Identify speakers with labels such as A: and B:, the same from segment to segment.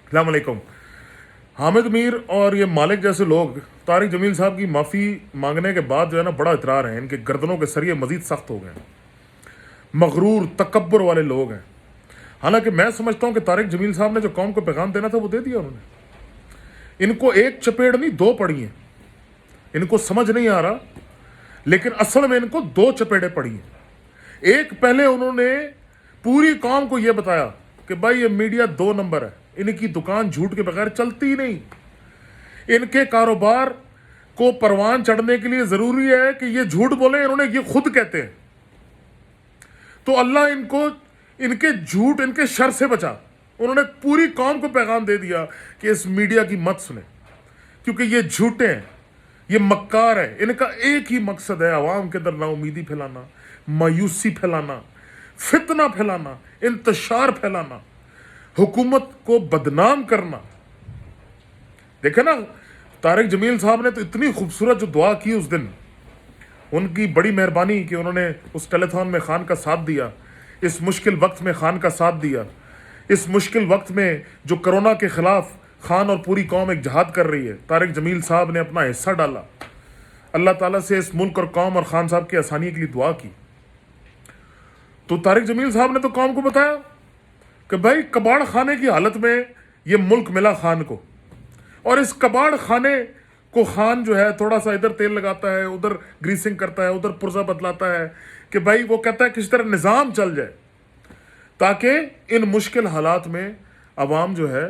A: अस्सलाम वालेकुम। हामिद मीर और ये मालिक जैसे लोग तारिक जमील साहब की माफ़ी मांगने के बाद जो है ना बड़ा इतरार है, इनके गर्दनों के सरिये मजीद सख्त हो गए हैं। मगरूर तकब्बुर वाले लोग हैं। हालांकि मैं समझता हूँ कि तारिक जमील साहब ने जो कौम को पैगाम देना था वो दे दिया उन्होंने। इनको एक चपेड़ नहीं दो पड़ी हैं, इनको समझ नहीं आ रहा, लेकिन असल में इनको दो चपेड़े पड़ी हैं। एक पहले उन्होंने पूरी कौम को यह बताया कि भाई ये मीडिया 2 नंबर है, इनकी दुकान झूठ के बगैर चलती ही नहीं, इनके कारोबार को परवान चढ़ने के लिए जरूरी है कि ये झूठ बोले, इन्होंने ये खुद कहते हैं। तो अल्लाह इनको इनके झूठ इनके शर से बचा। उन्होंने पूरी कौम को पैगाम दे दिया कि इस मीडिया की मत सुने, क्योंकि ये झूठे हैं, ये मक्कार है। इनका एक ही मकसद है अवाम के अंदर नाउमीदी फैलाना, मायूसी फैलाना, फितना फैलाना, इंतशार फैलाना, हुकूमत को बदनाम करना। देखे ना, तारिक जमील साहब ने तो इतनी खूबसूरत जो दुआ की उस दिन, उनकी बड़ी मेहरबानी कि उन्होंने उस टेलीथॉन में खान का साथ दिया, इस मुश्किल वक्त में खान का साथ दिया। इस मुश्किल वक्त में जो कोरोना के खिलाफ खान और पूरी कौम एक जहाद कर रही है, तारिक जमील साहब ने अपना हिस्सा डाला। अल्लाह ताला से इस मुल्क और कौम और खान साहब की आसानी के लिए दुआ की। तो तारिक जमील साहब ने तो कौम को बताया कि भाई कबाड़ खाने की हालत में ये मुल्क मिला खान को, और इस कबाड़ खाने को खान जो है थोड़ा सा इधर तेल लगाता है, उधर ग्रीसिंग करता है, उधर पुर्जा बदलाता है कि भाई वो कहता है किसी तरह निज़ाम चल जाए ताकि इन मुश्किल हालात में अवाम जो है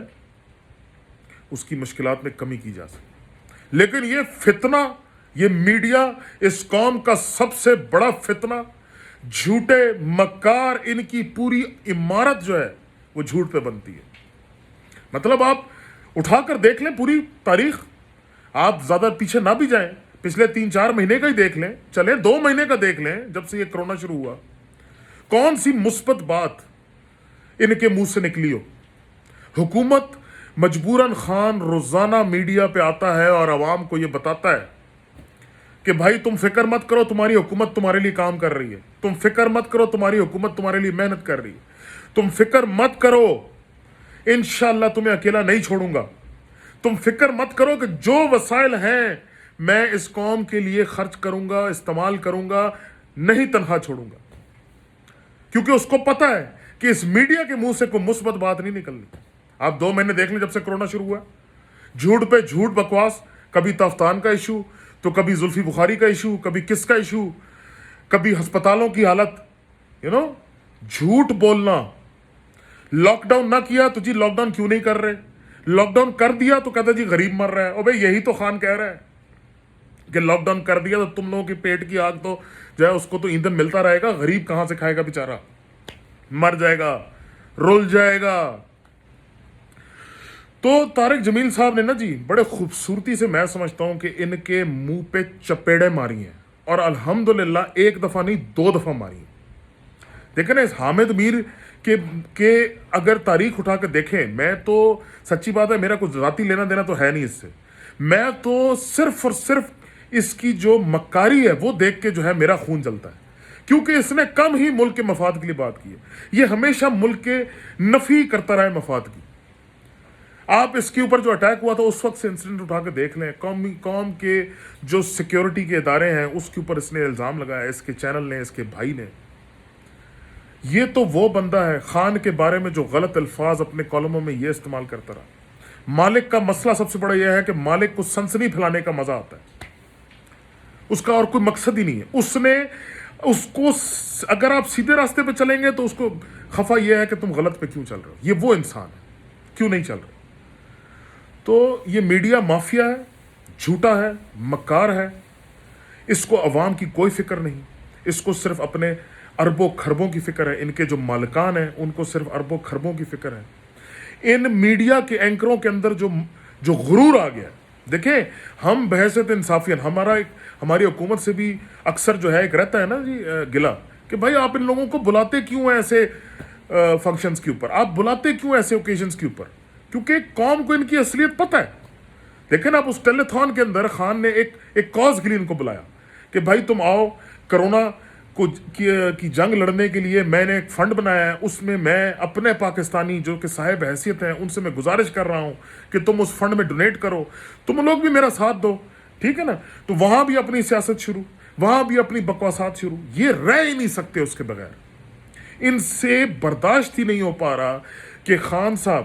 A: उसकी मुश्किलात में कमी की जा सके। लेकिन ये फितना, ये मीडिया इस कौम का सबसे बड़ा फितना, झूठे मक्कार, इनकी पूरी इमारत जो है वो झूठ पे बनती है। मतलब आप उठाकर देख लें पूरी तारीख, आप ज़्यादा पीछे ना भी जाएं, पिछले 3-4 महीने का ही देख लें, चलें 2 महीने का देख लें, जब से ये कोरोना शुरू हुआ, कौन सी मुस्बत बात इनके मुंह से निकली हो। हुकूमत मजबूरन खान रोज़ाना मीडिया पे आता है और आवाम को ये बताता है कि भाई तुम फिक्र मत करो, तुम्हारी हुकूमत तुम्हारे लिए काम कर रही है, तुम फिक्र मत करो, तुम्हारी हुकूमत तुम्हारे लिए मेहनत कर रही है, तुम फिक्र मत करो, इंशाअल्लाह तुम्हें अकेला नहीं छोड़ूंगा, तुम फिक्र मत करो कि जो वसाइल हैं मैं इस कौम के लिए खर्च करूंगा, इस्तेमाल करूंगा, नहीं तनहा छोड़ूंगा। क्योंकि उसको पता है कि इस मीडिया के मुंह से कोई मुस्बत बात नहीं निकलनी। आप 2 महीने देख लें जब से कोरोना शुरू हुआ, झूठ पे झूठ बकवास, कभी तफ्तान का इशू, तो कभी जुल्फी बुखारी का इशू, कभी किसका इशू, कभी अस्पतालों की हालत, झूठ बोलना। लॉकडाउन ना किया तो जी लॉकडाउन क्यों नहीं कर रहे, लॉकडाउन कर दिया तो कहता जी गरीब मर रहा है। और भाई यही तो खान कह रहा है कि लॉकडाउन कर दिया तो तुम लोगों की पेट की आग तो जो है उसको तो ईंधन मिलता रहेगा, गरीब कहां से खाएगा, बेचारा मर जाएगा, रुल जाएगा। तो तारिक जमील साहब ने ना जी बड़े खूबसूरती से, मैं समझता हूं कि इनके मुंह पे चपेड़े मारी हैं, और अल्हम्दुलिल्लाह 1 दफा नहीं 2 दफा मारी हैं। देखें ना, इस हामिद मीर के अगर तारीख उठा कर देखें, मैं तो सच्ची बात है मेरा कुछ ज़ाती लेना देना तो है नहीं इससे, मैं तो सिर्फ और सिर्फ इसकी जो मक्कारी है वो देख के जो है मेरा खून जलता है, क्योंकि इसने कम ही मुल्क के मफाद के लिए बात की है। ये हमेशा मुल्क के नफी करता रहा है मफाद की। आप इसके ऊपर जो अटैक हुआ था उस वक्त से इंसिडेंट उठा के देख लें, कौम के जो सिक्योरिटी के इदारे हैं उसके ऊपर इसने इल्ज़ाम लगाया, इसके चैनल ने, इसके भाई ने। ये तो वो बंदा है खान के बारे में जो गलत अल्फाज अपने कॉलमों में ये इस्तेमाल करता रहा। मालिक का मसला सबसे बड़ा यह है कि मालिक को सनसनी फैलाने का मजा आता है, उसका और कोई मकसद ही नहीं है। उसको अगर आप सीधे रास्ते पे चलेंगे तो उसको खफा यह है कि तुम गलत पे क्यों चल रहे हो, ये वो इंसान है, क्यों नहीं चल रहे। तो ये मीडिया माफिया है, झूठा है, मक्कार है, इसको अवाम की कोई फिक्र नहीं, इसको सिर्फ अपने अरबों खरबों की फिक्र है। इनके जो मालिकान हैं उनको सिर्फ अरबों खरबों की फिक्र है। इन मीडिया के एंकरों के अंदर जो गुरूर आ गया। देखें, हम बहसत इंसाफियन, हमारी हुकूमत से भी अक्सर जो है एक रहता है ना जी गिला कि भाई आप इन लोगों को बुलाते क्यों हैं ऐसे फंक्शंस के ऊपर, आप बुलाते क्यों ऐसे ओकेजन्स के ऊपर, क्योंकि कौम को इनकी असलियत पता है। लेकिन आप उस टेलीथॉन के अंदर खान ने एक कॉज के लिए इनको बुलाया कि भाई तुम आओ, कोरोना کی جنگ لڑنے کے لیے میں نے ایک فنڈ بنایا ہے، اس میں میں اپنے پاکستانی جو کہ صاحب حیثیت ہیں ان سے میں گزارش کر رہا ہوں کہ تم اس فنڈ میں ڈونیٹ کرو، تم لوگ بھی میرا ساتھ دو، ٹھیک ہے نا؟ تو وہاں بھی اپنی سیاست شروع، وہاں بھی اپنی بکواسات شروع، یہ رہ ہی نہیں سکتے اس کے بغیر۔ ان سے برداشت ہی نہیں ہو پا رہا کہ خان صاحب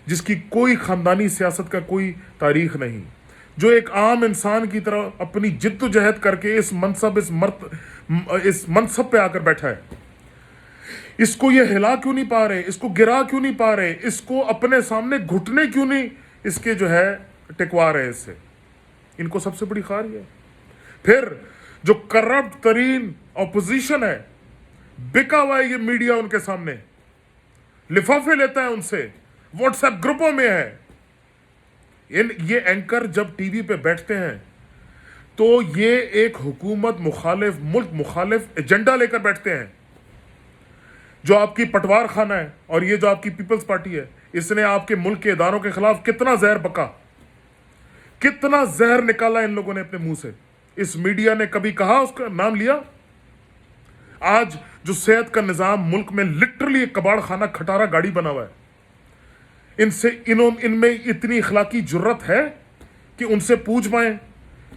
A: جس کی کوئی خاندانی سیاست کا کوئی تاریخ نہیں، جو ایک عام انسان کی طرح اپنی جد و جہد کر کے اس منصب پہ آ کر بیٹھا ہے، اس کو یہ ہلا کیوں نہیں پا رہے، اس کو گرا کیوں نہیں پا رہے، اس کو اپنے سامنے گھٹنے کیوں نہیں اس کے جو ہے ٹکوا رہے، اس سے ان کو سب سے بڑی خار یہ ہے۔ پھر جو کرپٹ ترین اپوزیشن ہے، بکا ہوا ہے یہ میڈیا ان کے سامنے، لفافے لیتا ہے ان سے، واٹس ایپ گروپوں میں ہے۔ یہ اینکر جب ٹی وی پہ بیٹھتے ہیں تو یہ ایک حکومت مخالف، ملک مخالف ایجنڈا لے کر بیٹھتے ہیں۔ جو آپ کی پٹوار خانہ ہے اور یہ جو آپ کی پیپلز پارٹی ہے، اس نے آپ کے ملک کے اداروں کے خلاف کتنا زہر بکا، کتنا زہر نکالا ان لوگوں نے اپنے منہ سے۔ اس میڈیا نے کبھی کہا، اس کا نام لیا؟ آج جو صحت کا نظام ملک میں لٹرلی ایک کباڑ خانہ کھٹارا گاڑی بنا ہوا ہے، ان میں اتنی اخلاقی جرت ہے کہ ان سے پوچھ پائیں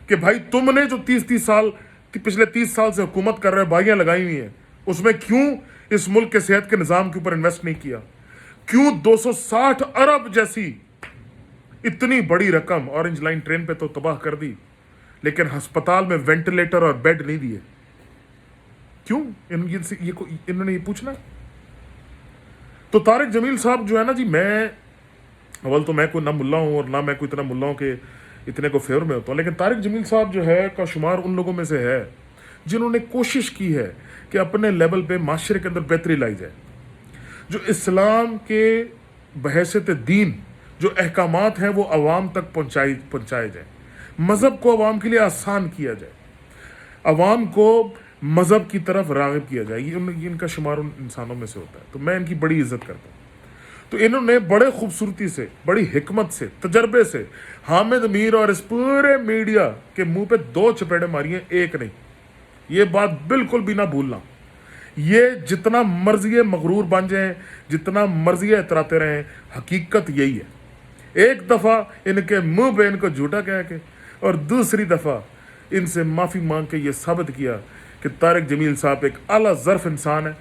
A: کہ بھائی تم نے جو 30 سال پچھلے 30 سال سے حکومت کر رہے بھائیاں لگائی ہوئی ہیں، اس میں کیوں اس ملک کے صحت کے نظام کے اوپر انویسٹ نہیں کیا؟ کیوں 260 ارب جیسی اتنی بڑی رقم اورنج لائن ٹرین پہ تو تباہ کر دی، لیکن ہسپتال میں وینٹیلیٹر اور بیڈ نہیں دیے؟ کیوں؟ انہوں نے یہ پوچھنا۔ تو طارق جمیل صاحب جو ہے نا جی، اول تو میں کوئی نہ ملا ہوں اور نہ میں کوئی اتنا ملا ہوں کہ اتنے کو فیور میں ہوتا ہوں، لیکن طارق جمیل صاحب جو ہے کا شمار ان لوگوں میں سے ہے جنہوں نے کوشش کی ہے کہ اپنے لیول پہ معاشرے کے اندر بہتری لائی جائے، جو اسلام کے بحیثیت دین جو احکامات ہیں وہ عوام تک پہنچائے جائیں، مذہب کو عوام کے لیے آسان کیا جائے، عوام کو مذہب کی طرف راغب کیا جائے، یہ ان کا شمار ان انسانوں میں سے ہوتا ہے۔ تو میں ان کی بڑی عزت کرتا ہوں۔ تو انہوں نے بڑے خوبصورتی سے، بڑی حکمت سے، تجربے سے حامد میر اور اس پورے میڈیا کے منہ پہ 2 چپیڑیں ماری ہیں، ایک نہیں۔ یہ بات بالکل بھی نہ بھولنا۔ یہ جتنا مرضی مغرور بن جائیں، جتنا مرضی اتراتے رہیں، حقیقت یہی ہے۔ ایک دفعہ ان کے منہ پہ ان کو جھوٹا کہہ کے اور دوسری دفعہ ان سے معافی مانگ کے یہ ثابت کیا کہ طارق جمیل صاحب ایک اعلیٰ ظرف انسان ہے۔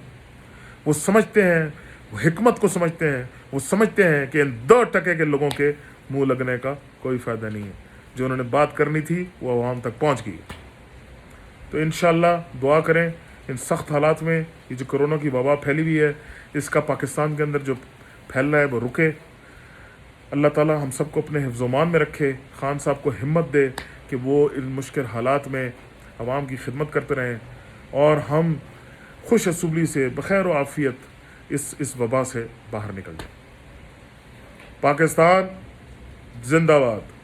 A: وہ سمجھتے ہیں، وہ حکمت کو سمجھتے ہیں، وہ سمجھتے ہیں کہ ان 2% کے لوگوں کے منہ لگنے کا کوئی فائدہ نہیں ہے۔ جو انہوں نے بات کرنی تھی وہ عوام تک پہنچ گئی۔ تو انشاءاللہ دعا کریں ان سخت حالات میں، یہ جو کرونا کی وبا پھیلی ہوئی ہے، اس کا پاکستان کے اندر جو پھیل رہا ہے وہ رکے۔ اللہ تعالیٰ ہم سب کو اپنے حفظ و امان میں رکھے، خان صاحب کو ہمت دے کہ وہ ان مشکل حالات میں عوام کی خدمت کرتے رہیں، اور ہم خوش اسلوبی سے بخیر و عافیت اس وبا سے باہر نکل جائیں۔ پاکستان زندہ باد۔